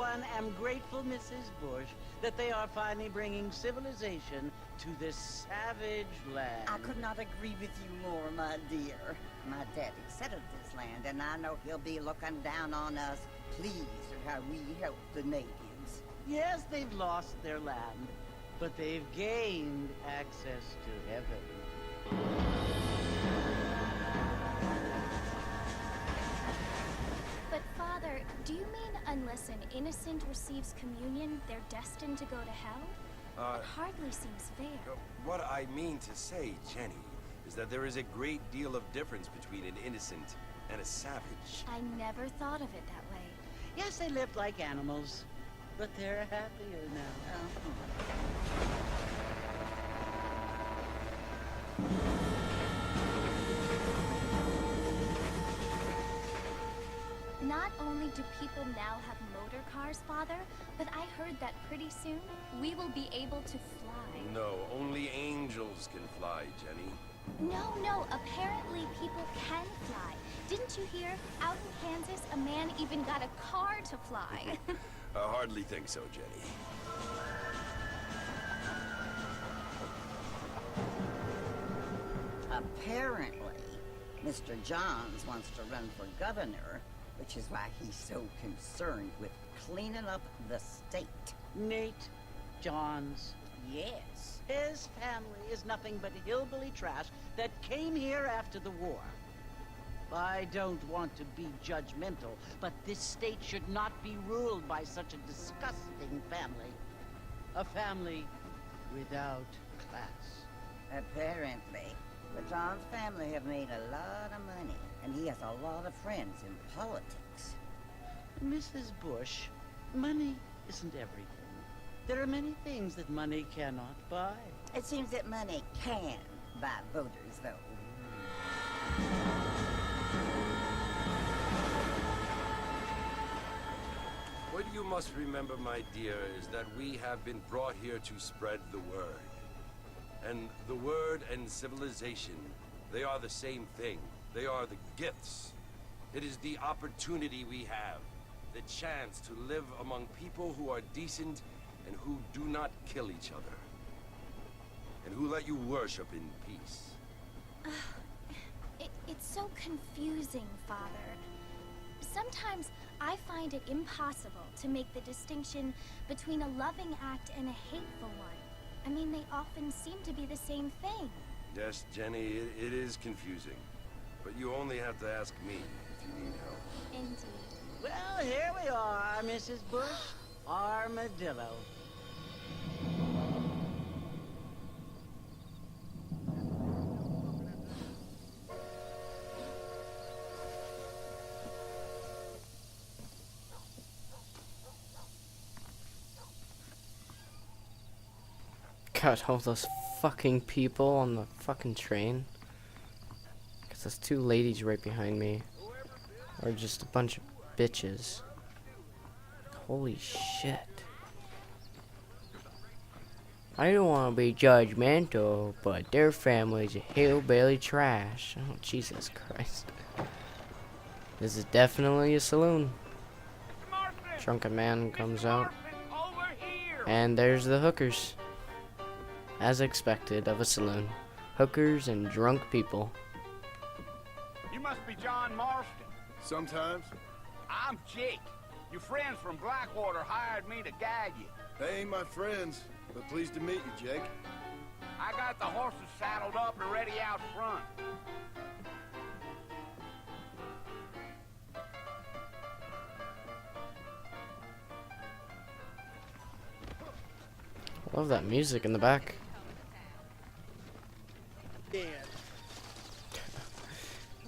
one am grateful, Mrs. Bush, that they are finally bringing civilization to this savage land. I could not agree with you more, my dear. My daddy settled this land, and I know he'll be looking down on us, pleased at how we help the natives. Yes, they've lost their land, but they've gained access to heaven. But Father, do you mean unless an innocent receives communion, they're destined to go to hell? It hardly seems fair. What I mean to say, Jenny, is that there is a great deal of difference between an innocent and a savage. I never thought of it that way. Yes, they lived like animals, but they're happier now. Not only do people now have motor cars, Father, but I heard that pretty soon we will be able to fly. No, only angels can fly, Jenny. No, apparently people can fly. Didn't you hear? Out in Kansas, a man even got a car to fly. I hardly think so, Jenny. Apparently, Mr. Johns wants to run for governor, which is why he's so concerned with cleaning up the state. Nate Johns. Yes. His family is nothing but hillbilly trash that came here after the war. I don't want to be judgmental, but this state should not be ruled by such a disgusting family. A family without class. Apparently. The Johns family have made a lot of money, and he has a lot of friends in politics. Mrs. Bush, money isn't everything. There are many things that money cannot buy. It seems that money can buy voters, though. What you must remember, my dear, is that we have been brought here to spread the word. And the word and civilization, they are the same thing. They are the gifts. It is the opportunity we have, the chance to live among people who are decent and who do not kill each other. And who let you worship in peace. It's so confusing, Father. Sometimes I find it impossible to make the distinction between a loving act and a hateful one. I mean, they often seem to be the same thing. Yes, Jenny, it is confusing. But you only have to ask me if you need help. Indeed. Well, here we are, Mrs. Bush. Armadillo. God, all those fucking people on the fucking train. Cause there's two ladies right behind me. Or just a bunch of bitches. Holy shit. I don't want to be judgmental, but their family's a hillbilly trash. Oh, Jesus Christ. This is definitely a saloon. Drunken man comes out. And there's the hookers. As expected of a saloon. Hookers and drunk people. You must be John Marston. Sometimes. I'm Jake. Your friends from Blackwater hired me to guide you. They ain't my friends, but pleased to meet you, Jake. I got the horses saddled up and ready out front. Love that music in the back.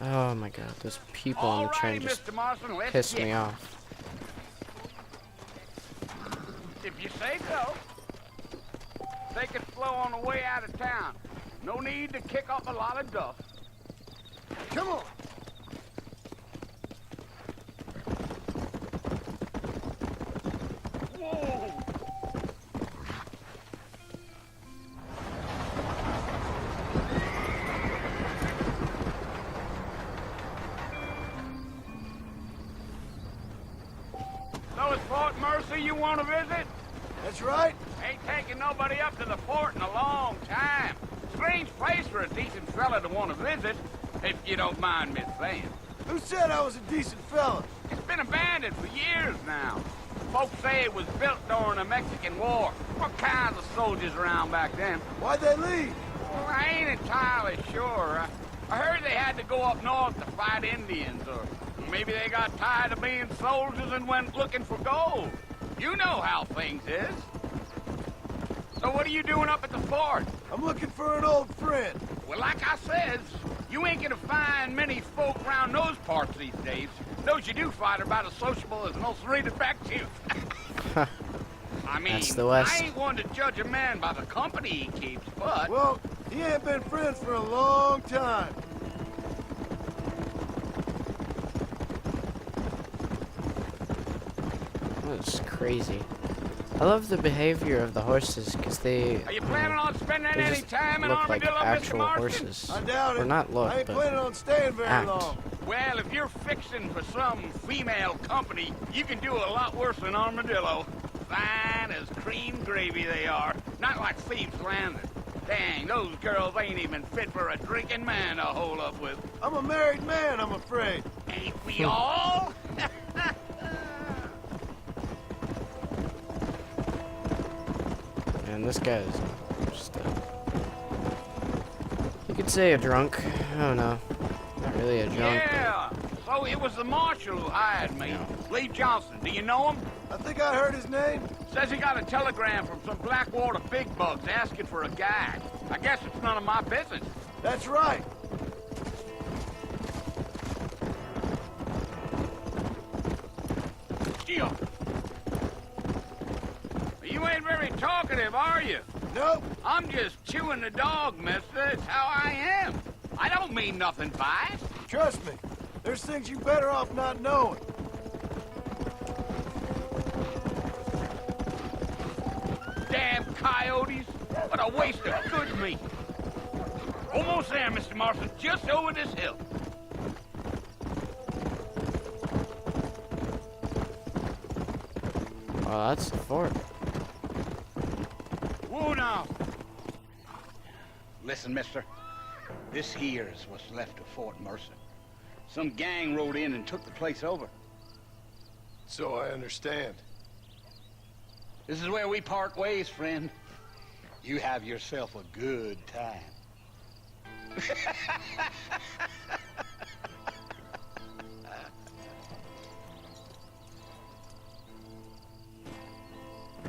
Oh my god, those people on the train just Mr. Marston, let's pissed get me off. If you say so. Take it slow on the way out of town. No need to kick up a lot of dust. Come on! Whoa! So is Fort Mercy. Mercer you want to visit? That's right. Ain't taking nobody up to the fort in a long time. Strange place for a decent fella to want to visit, if you don't mind me saying. Who said I was a decent fella? It's been abandoned for years now. Folks say it was built during the Mexican War. What kinds of soldiers around back then? Why'd they leave? Well, I ain't entirely sure. I heard they had to go up north to fight Indians, or maybe they got tired of being soldiers and went looking for gold. You know how things is. So what are you doing up at the fort? I'm looking for an old friend. Well, like I says, you ain't gonna find many folk around those parts these days. Those you do find are about as sociable as most ineffective. I mean, That's the West. I ain't one to judge a man by the company he keeps, but... Well, he ain't been friends for a long time. That's crazy. I love the behavior of the horses because they Are you planning on spending they any just time in look like Armadillo, Mr. actual Marston? horses. I doubt it. Or not look, I ain't but planning on staying very act. long. Well, if you're fixing for some female company, you can do a lot worse than Armadillo. Fine as cream gravy they are. Not like Thieves Landing. Dang, those girls ain't even fit for a drinking man to hole up with. I'm a married man, I'm afraid. Ain't we all? And this guy is just you could say a drunk. Oh no, not really a drunk. Yeah. So it was the marshal who hired me. No. Lee Johnson. Do you know him? I think I heard his name. Says he got a telegram from some Blackwater big bugs asking for a guide. I guess it's none of my business. That's right. Gee-oh. You ain't very talkative, are you? Nope. I'm just chewing the dog, mister. It's how I am. I don't mean nothing by it. Trust me. There's things you better off not knowing. Damn coyotes. What a waste of good meat. Almost there, Mr. Marston. Just over this hill. Oh, that's the fort. Whoa now. Listen, mister. This here is what's left of Fort Mercer. Some gang rode in and took the place over. So I understand. This is where we part ways, friend. You have yourself a good time.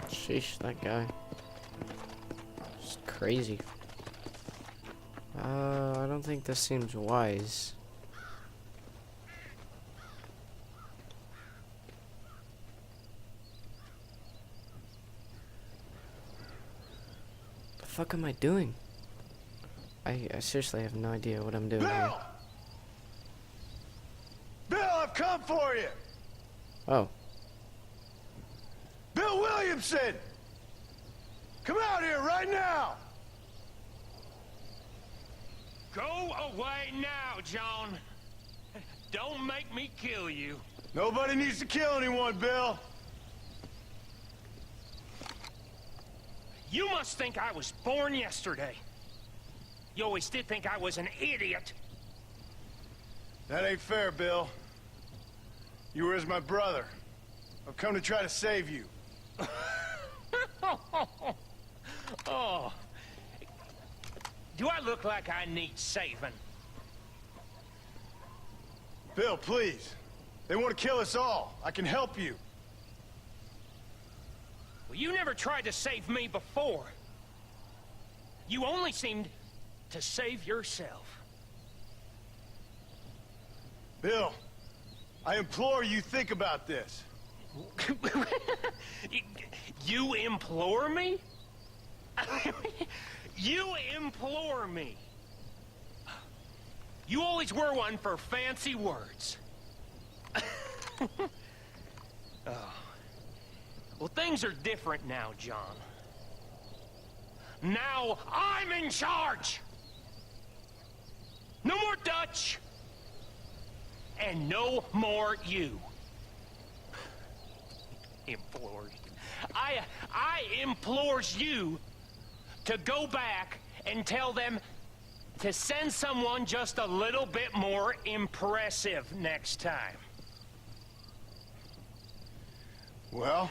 Sheesh, that guy. Just crazy. I don't think this seems wise. The fuck am I doing? I seriously have no idea what I'm doing here. Bill! Bill, I've come for you! Oh. Bill Williamson! Come out here right now! Go away now, John. Don't make me kill you. Nobody needs to kill anyone, Bill. You must think I was born yesterday. You always did think I was an idiot. That ain't fair, Bill. You were as my brother. I've come to try to save you. Oh. Do I look like I need saving? Bill, please. They want to kill us all. I can help you. Well, you never tried to save me before. You only seemed to save yourself. Bill, I implore you think about this. You implore me? You implore me. You always were one for fancy words. Oh. Well, things are different now, John. Now I'm in charge. No more Dutch. And no more you. I implores you to go back and tell them to send someone just a little bit more impressive next time. Well?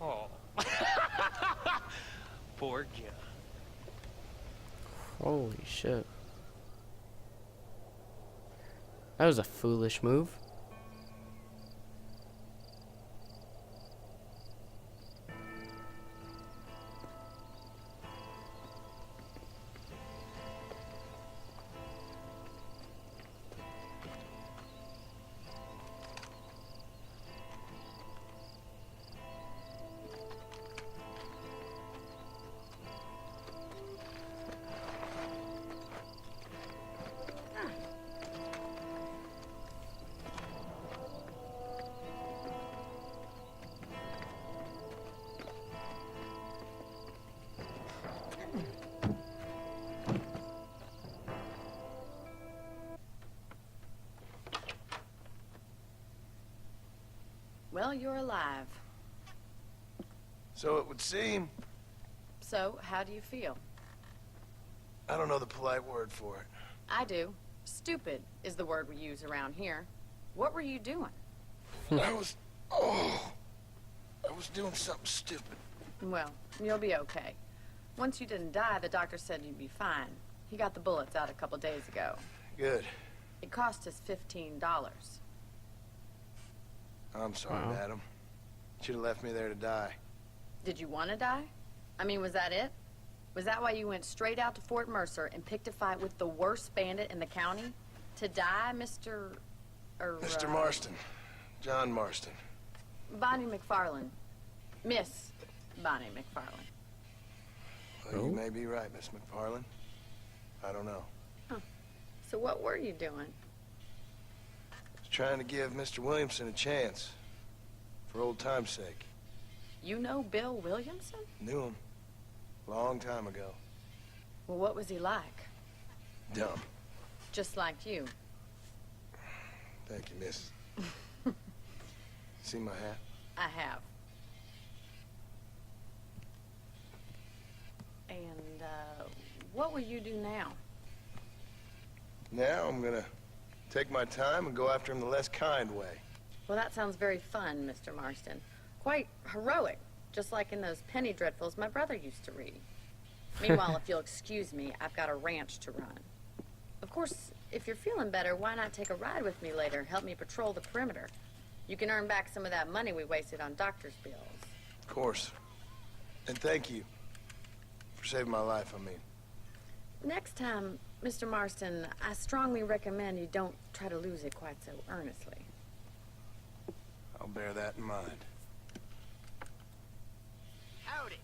Oh. Poor John. Holy shit. That was a foolish move. Well, you're alive. So it would seem. So, how do you feel? I don't know the polite word for it. I do. Stupid is the word we use around here. What were you doing? I was doing something stupid. Well, you'll be okay. Once you didn't die, the doctor said you'd be fine. He got the bullets out a couple days ago. Good. It cost us $15. I'm sorry, Wow. madam. Should have left me there to die. Did you want to die? I mean, was that it? Was that why you went straight out to Fort Mercer and picked a fight with the worst bandit in the county? To die, Mr. Mr. Marston. John Marston. Bonnie McFarlane. Miss Bonnie McFarlane. Well, you Oh. may be right, Miss McFarlane. I don't know. So what were you doing? I was trying to give Mr. Williamson a chance. For old time's sake. You know Bill Williamson? Knew him. Long time ago. Well, what was he like? Dumb. Just like you. Thank you, miss. See my hat? I have. And, what will you do now? Now I'm gonna take my time and go after him the less kind way. Well, that sounds very fun, Mr. Marston. Quite heroic, just like in those penny dreadfuls my brother used to read. Meanwhile, if you'll excuse me, I've got a ranch to run. Of course, if you're feeling better, why not take a ride with me later? Help me patrol the perimeter. You can earn back some of that money we wasted on doctor's bills. Of course. And thank you. For saving my life, I mean. Next time, Mr. Marston, I strongly recommend you don't try to lose it quite so earnestly. I'll bear that in mind. Howdy.